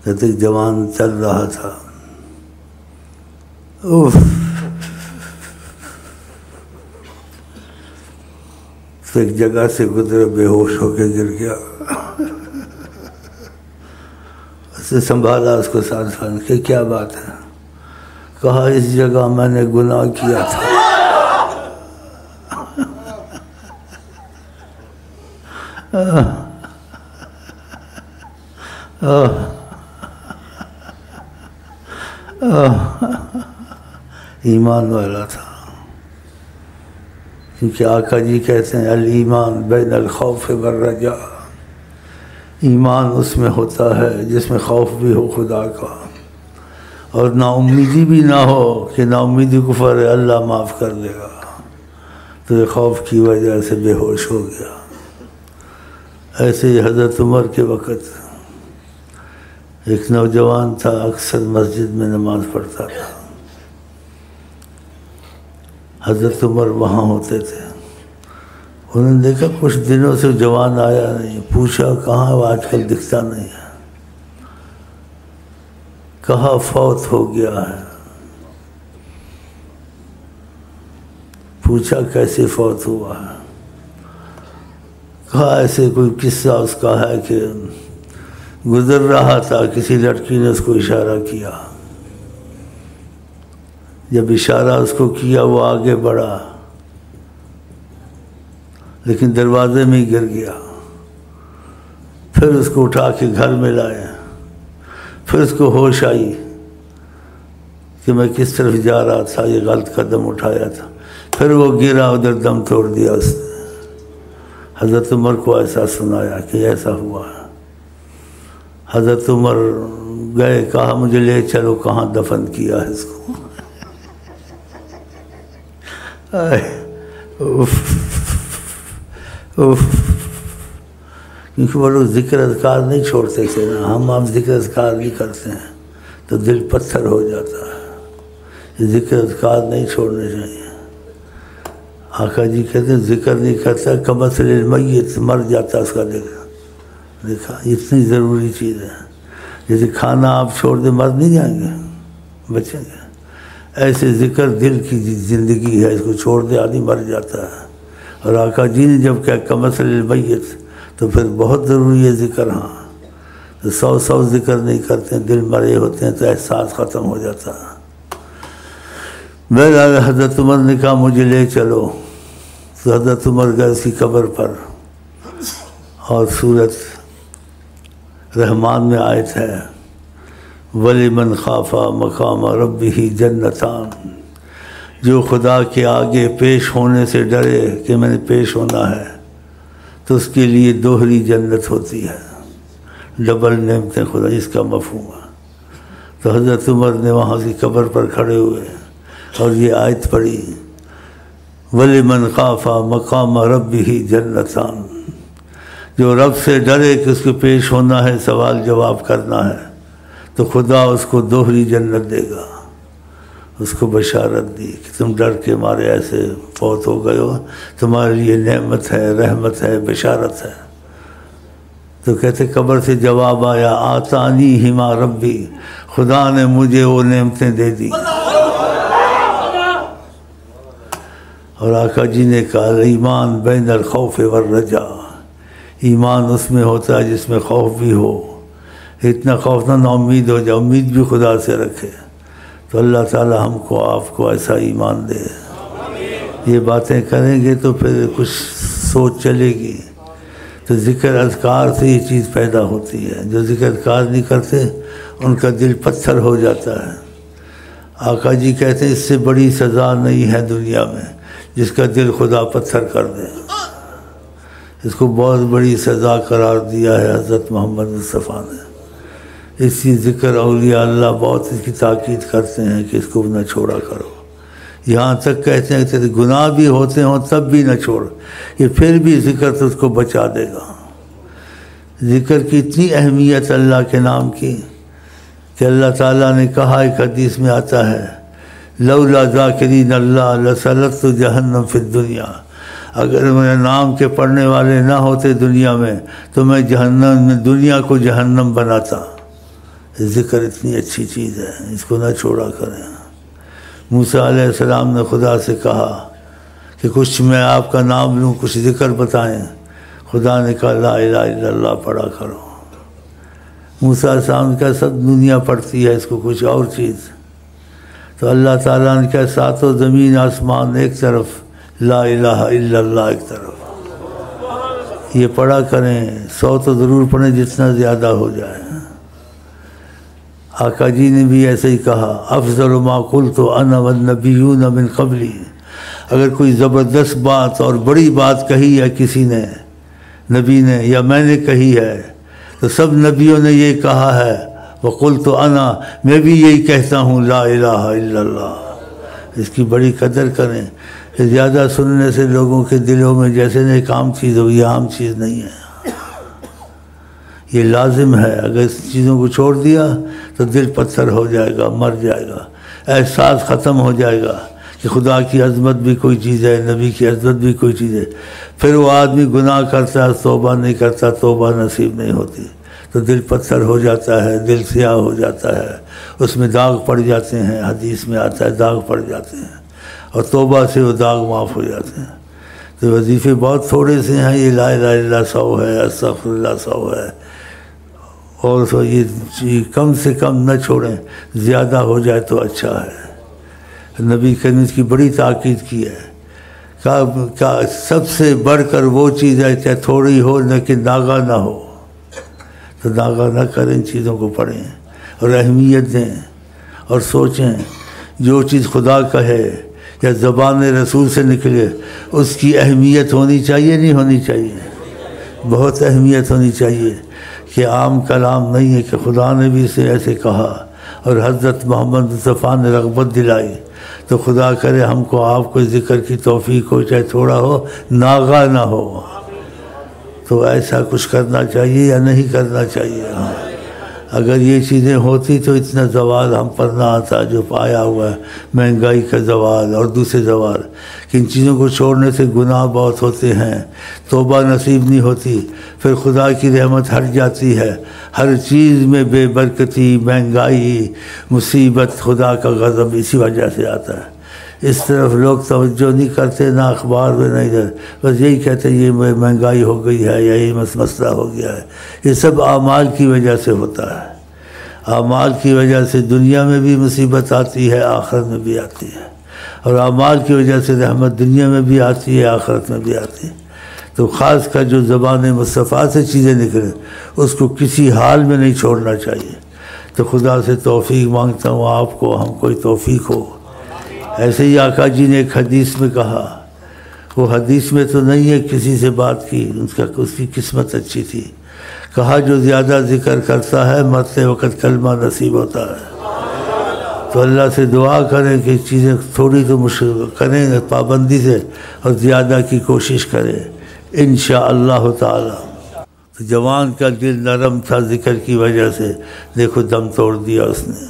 جب تک جوان چل رہا تھا تو ایک جگہ سے گزرا، بے ہوش ہو کے گر گیا. اس نے سنبھالا اس کو ساتھ کہ کیا بات ہے؟ کہا اس جگہ میں نے گناہ کیا تھا. ایمان والا تھا، کیونکہ آقا جی کہتے ہیں الایمان بین الخوف والرجاء، ایمان اس میں ہوتا ہے جس میں خوف بھی ہو خدا کا اور نا امیدی بھی نہ ہو کہ نا امیدی کفر ہے اللہ معاف کر دے گا. تو یہ خوف کی وجہ سے بے ہوش ہو گیا. ایسے ہی حضرت عمر کے وقت ایک نوجوان تھا، اکثر مسجد میں نماز پڑھتا تھا. حضرت عمر وہاں ہوتے تھے. انہوں نے دیکھا کچھ دنوں سے جوان آیا نہیں. پوچھا کہاں وہ آج کل دکھتا نہیں ہے. کہا فوت ہو گیا ہے. پوچھا کیسے فوت ہوا ہے؟ کہا ایسے کوئی قصہ اس کا ہے کہ گزر رہا تھا، کسی لڑکی نے اس کو اشارہ کیا. جب اشارہ اس کو کیا وہ آگے بڑھا لیکن دروازے میں ہی گر گیا. پھر اس کو اٹھا کے گھر میں لائے. پھر اس کو ہوش آئی کہ میں کس طرف جا رہا تھا، یہ غلط قدم اٹھایا تھا. پھر وہ گرا، ادھر دم توڑ دیا اس نے. حضرت عمر کو ایسا سنایا کہ ایسا ہوا ہے. حضرت عمر گئے، کہا مجھے لے چلو کہاں دفن کیا ہے اس کو. کیونکہ وہ لوگ ذکر اذکار نہیں چھوڑتے تھے نا. ہم آپ ذکر اذکار نہیں کرتے ہیں تو دل پتھر ہو جاتا ہے. یہ ذکر اذکار نہیں چھوڑنے چاہیے. آقا جی کہتے ہیں ذکر نہیں کرتا کمثل المیت، مر جاتا اس کا دل. دیکھا اتنی ضروری چیز ہے. جیسے کھانا آپ چھوڑ دیں مر نہیں جائیں گے، بچیں گے. ایسے ذکر دل کی زندگی ہے، اس کو چھوڑ دے آدمی مر جاتا ہے. اور آقا جی نے جب کہا کمثل المیت تو پھر بہت ضروری ہے ذکر. ہاں 100 ذکر نہیں کرتے ہیں، دل مرے ہوتے ہیں تو احساس ختم ہو جاتا ہے. بہرحال حضرت عمر نے کہا مجھے لے چلو. تو حضرت عمر گئے اس کی قبر پر، اور سورۃ رحمان میں آیت ہے وَلِمَنْ خَافَ مَقَامَ رَبِّهِ جَنَّتَانِ، جو خدا کے آگے پیش ہونے سے ڈرے کہ میں نے پیش ہونا ہے تو اس کے لیے دوہری جنت ہوتی ہے، ڈبل نعمتیں خدا، اس کا مفہوم ہے. تو حضرت عمر نے وہاں کی قبر پر کھڑے ہوئے اور یہ آیت پڑھی وَلِمَنْ خَافَ مَقَامَ رَبِّهِ جَنَّتَانِ، جو رب سے ڈرے کہ اس کو پیش ہونا ہے، سوال جواب کرنا ہے، تو خدا اس کو دوہری جنت دے گا. اس کو بشارت دی کہ تم ڈر کے مارے ایسے فوت ہو گئے ہو، تمہارے لیے نعمت ہے، رحمت ہے، بشارت ہے. تو کہتے قبر سے جواب آیا آتانی ہما ربی، خدا نے مجھے وہ نعمتیں دے دی. اور آقا جی نے کہا ایمان بین الخوف والرجاء، ایمان اس میں ہوتا ہے جس میں خوف بھی ہو. اتنا خوف نہ امید ہو جائے، امید بھی خدا سے رکھے. تو اللہ تعالی ہم کو آپ کو ایسا ایمان دے. یہ باتیں کریں گے تو پھر کچھ سوچ چلے گی. تو ذکر اذکار سے یہ چیز پیدا ہوتی ہے. جو ذکر اذکار نہیں کرتے ان کا دل پتھر ہو جاتا ہے. آقا جی کہتے ہیں اس سے بڑی سزا نہیں ہے دنیا میں جس کا دل خدا پتھر کر دے. اس کو بہت بڑی سزا قرار دیا ہے حضرت محمد مصطفیٰ نے. اسی ذکر اولیاء اللہ بہت اس کی تاکید کرتے ہیں کہ اس کو نہ چھوڑا کرو. یہاں تک کہتے ہیں کہ گناہ بھی ہوتے ہوں تب بھی نہ چھوڑ، یہ پھر بھی ذکر تو اس کو بچا دے گا. ذکر کی اتنی اہمیت اللہ کے نام کی کہ اللہ تعالیٰ نے کہا، ایک حدیث میں آتا ہے لولا ذاکرین اللہ لسلکت جہنم فی الدنیا، اگر میرے نام کے پڑھنے والے نہ ہوتے دنیا میں تو میں جہنم میں دنیا کو جہنم بناتا. ذکر اتنی اچھی چیز ہے، اس کو نہ چھوڑا کریں۔ موسیٰ علیہ السلام نے خدا سے کہا کہ کچھ میں آپ کا نام لوں، کچھ ذکر بتائیں۔ خدا نے کہا لا الہ الا اللہ پڑھا کرو۔ موسیٰ علیہ السلام نے کہا سب دنیا پڑھتی ہے، اس کو کچھ اور چیز۔ تو اللہ تعالیٰ نے کہا ساتوں زمین آسمان ایک طرف، لا الہ الا اللہ ایک طرف۔ یہ پڑھا کریں، 100 تو ضرور پڑھیں جتنا زیادہ ہو جائے۔ آقا جی نے بھی ایسے ہی کہا افضل ما قلت انا والنبیون من قبلی۔ اگر کوئی زبردست بات اور بڑی بات کہی ہے کسی نے، نبی نے یا میں نے کہی ہے، تو سب نبیوں نے یہ کہا ہے وقلت انا، میں بھی یہی کہتا ہوں لا الہ الا اللہ۔ اس کی بڑی قدر کریں، زیادہ سننے سے لوگوں کے دلوں میں جیسے ایک عام چیز ہو، یہ عام چیز نہیں ہے، یہ لازم ہے۔ اگر اس چیزوں کو چھوڑ دیا تو دل پتھر ہو جائے گا، مر جائے گا، احساس ختم ہو جائے گا کہ خدا کی عظمت بھی کوئی چیز ہے، نبی کی عظمت بھی کوئی چیز ہے۔ پھر وہ آدمی گناہ کرتا ہے، توبہ نہیں کرتا، توبہ نصیب نہیں ہوتی، تو دل پتھر ہو جاتا ہے، دل سیاہ ہو جاتا ہے، اس میں داغ پڑ جاتے ہیں، حدیث میں آتا ہے داغ پڑ جاتے ہیں، اور توبہ سے وہ داغ معاف ہو جاتے ہیں۔ تو وظیفے بہت تھوڑے سے ہیں، یہ لا الہ الا اللہ 100 ہے، استغفر اللہ 100 ہے، اور سو یہ کم سے کم نہ چھوڑیں، زیادہ ہو جائے تو اچھا ہے۔ نبی کریم نے اس کی بڑی تاکید کی ہے کہ سب سے بڑھ کر وہ چیز ہے چاہے تھوڑی ہو لیکن ناغہ نہ ہو، تو ناغہ نہ کریں، ان چیزوں کو پڑھیں اور اہمیت دیں اور سوچیں جو چیز خدا کہے یا زبان رسول سے نکلے اس کی اہمیت ہونی چاہیے، نہیں ہونی چاہیے، بہت اہمیت ہونی چاہیے کہ عام کلام نہیں ہے، کہ خدا نے بھی اسے ایسے کہا اور حضرت محمد مصطفیٰ نے رغبت دلائی۔ تو خدا کرے ہم کو آپ کو ذکر کی توفیق ہو، چاہے تھوڑا ہو، ناغہ نہ ہو، تو ایسا کچھ کرنا چاہیے یا نہیں کرنا چاہیے۔ ہاں اگر یہ چیزیں ہوتی تو اتنا زوال ہم پر نہ آتا جو پایا ہوا ہے، مہنگائی کا زوال اور دوسرے زوال، کہ ان چیزوں کو چھوڑنے سے گناہ بہت ہوتے ہیں، توبہ نصیب نہیں ہوتی، پھر خدا کی رحمت ہٹ جاتی ہے، ہر چیز میں بے برکتی، مہنگائی، مصیبت، خدا کا غضب اسی وجہ سے آتا ہے۔ اس طرف لوگ توجہ نہیں کرتے، نہ اخبار میں نہیں ادھر، بس یہی کہتے ہیں یہ مہنگائی ہو گئی ہے یا یہ مسئلہ ہو گیا ہے۔ یہ سب اعمال کی وجہ سے ہوتا ہے، اعمال کی وجہ سے دنیا میں بھی مصیبت آتی ہے، آخرت میں بھی آتی ہے، اور اعمال کی وجہ سے رحمت دنیا میں بھی آتی ہے، آخرت میں بھی آتی ہے۔ تو خاص کر جو زبان مصطفیٰ سے چیزیں نکلیں اس کو کسی حال میں نہیں چھوڑنا چاہیے۔ تو خدا سے توفیق مانگتا ہوں آپ کو، ہم کوئی توفیق ہو۔ ایسے ہی آقا جی نے ایک حدیث میں کہا، وہ حدیث میں تو نہیں ہے، کسی سے بات کی، اس کی قسمت اچھی تھی، کہا جو زیادہ ذکر کرتا ہے مرتے وقت کلمہ نصیب ہوتا ہے۔ تو اللہ سے دعا کریں کہ چیزیں تھوڑی تو مشکل کریں پابندی سے، اور زیادہ کی کوشش کریں انشاءاللہ تعالی۔ تو جوان کا دل نرم تھا ذکر کی وجہ سے، دیکھو دم توڑ دیا اس نے۔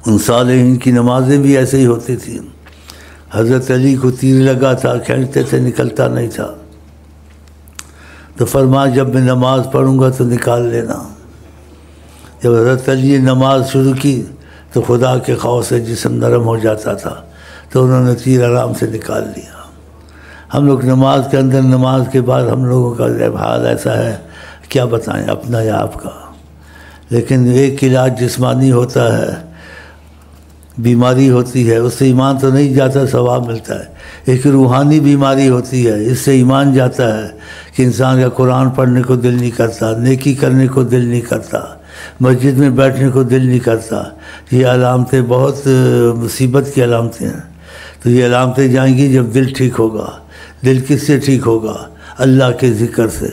ان صالحین کی نمازیں بھی ایسے ہی ہوتی تھیں۔ حضرت علی کو تیر لگا تھا، کھینچتے تھے نکلتا نہیں تھا، تو فرمایا جب میں نماز پڑھوں گا تو نکال لینا۔ جب حضرت علی نے نماز شروع کی تو خدا کے خوف سے جسم نرم ہو جاتا تھا، تو انہوں نے تیر آرام سے نکال لیا۔ ہم لوگ نماز کے اندر، نماز کے بعد ہم لوگوں کا حال ایسا ہے، کیا بتائیں اپنا یا آپ کا۔ لیکن ایک علاج جسمانی ہوتا ہے، بیماری ہوتی ہے، اس سے ایمان تو نہیں جاتا، ثواب ملتا ہے۔ ایک روحانی بیماری ہوتی ہے، اس سے ایمان جاتا ہے کہ انسان کا قرآن پڑھنے کو دل نہیں کرتا، نیکی کرنے کو دل نہیں کرتا، مسجد میں بیٹھنے کو دل نہیں کرتا۔ یہ علامتیں بہت مصیبت کی علامتیں ہیں۔ تو یہ علامتیں جائیں گی جب دل ٹھیک ہوگا۔ دل کس سے ٹھیک ہوگا؟ اللہ کے ذکر سے۔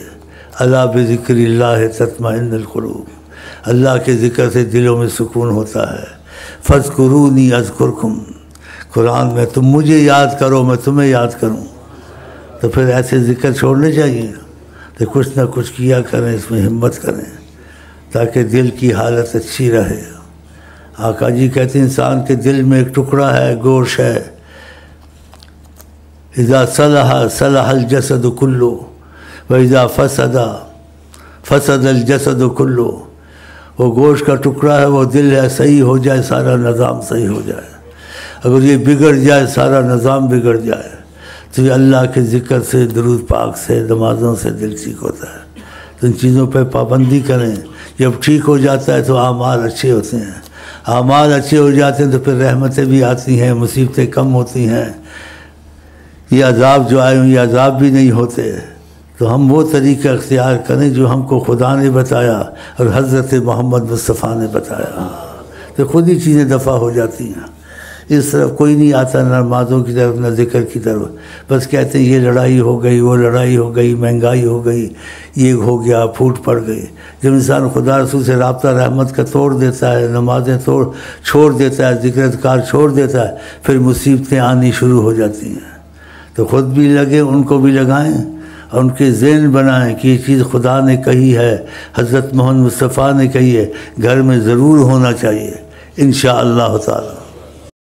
الا بذکر اللہ تطمئن القلوب، اللہ کے ذکر سے دلوں میں سکون ہوتا ہے۔ فاذکرونی اذکرکم، قرآن میں تم مجھے یاد کرو میں تمہیں یاد کروں۔ تو پھر ایسے ذکر چھوڑنے چاہیے، تو کچھ نہ کچھ کیا کریں، اس میں ہمت کریں تاکہ دل کی حالت اچھی رہے۔ آقا جی کہتے ہیں انسان کے دل میں ایک ٹکڑا ہے، گوشت ہے، اذا صلح صلح الجسد کلو و اذا فسد فسد الجسد کلو۔ وہ گوشت کا ٹکڑا ہے، وہ دل ہے، صحیح ہو جائے سارا نظام صحیح ہو جائے، اگر یہ بگڑ جائے سارا نظام بگڑ جائے۔ تو یہ اللہ کے ذکر سے، درود پاک سے، نمازوں سے دل ٹھیک ہوتا ہے۔ تو ان چیزوں پہ پابندی کریں، جب ٹھیک ہو جاتا ہے تو اعمال اچھے ہوتے ہیں، اعمال اچھے ہو جاتے ہیں تو پھر رحمتیں بھی آتی ہیں، مصیبتیں کم ہوتی ہیں، یہ عذاب جو آئے یہ عذاب بھی نہیں ہوتے۔ تو ہم وہ طریقہ اختیار کریں جو ہم کو خدا نے بتایا اور حضرت محمد مصطفیٰ نے بتایا، تو خود ہی چیزیں دفع ہو جاتی ہیں۔ اس طرف کوئی نہیں آتا، نہ نمازوں کی طرف نہ ذکر کی طرف، بس کہتے ہیں یہ لڑائی ہو گئی، وہ لڑائی ہو گئی، مہنگائی ہو گئی، یہ ہو گیا، پھوٹ پڑ گئی۔ جب انسان خدا رسول سے رابطہ رحمت کا توڑ دیتا ہے، نمازیں چھوڑ دیتا ہے، ذکر اذکار چھوڑ دیتا ہے، پھر مصیبتیں آنی شروع ہو جاتی ہیں۔ تو خود بھی لگے، ان کو بھی لگائیں اور ان کے ذہن بنائیں کہ یہ چیز خدا نے کہی ہے، حضرت محمد مصطفیٰ نے کہی ہے، گھر میں ضرور ہونا چاہیے انشاءاللہ تعالی۔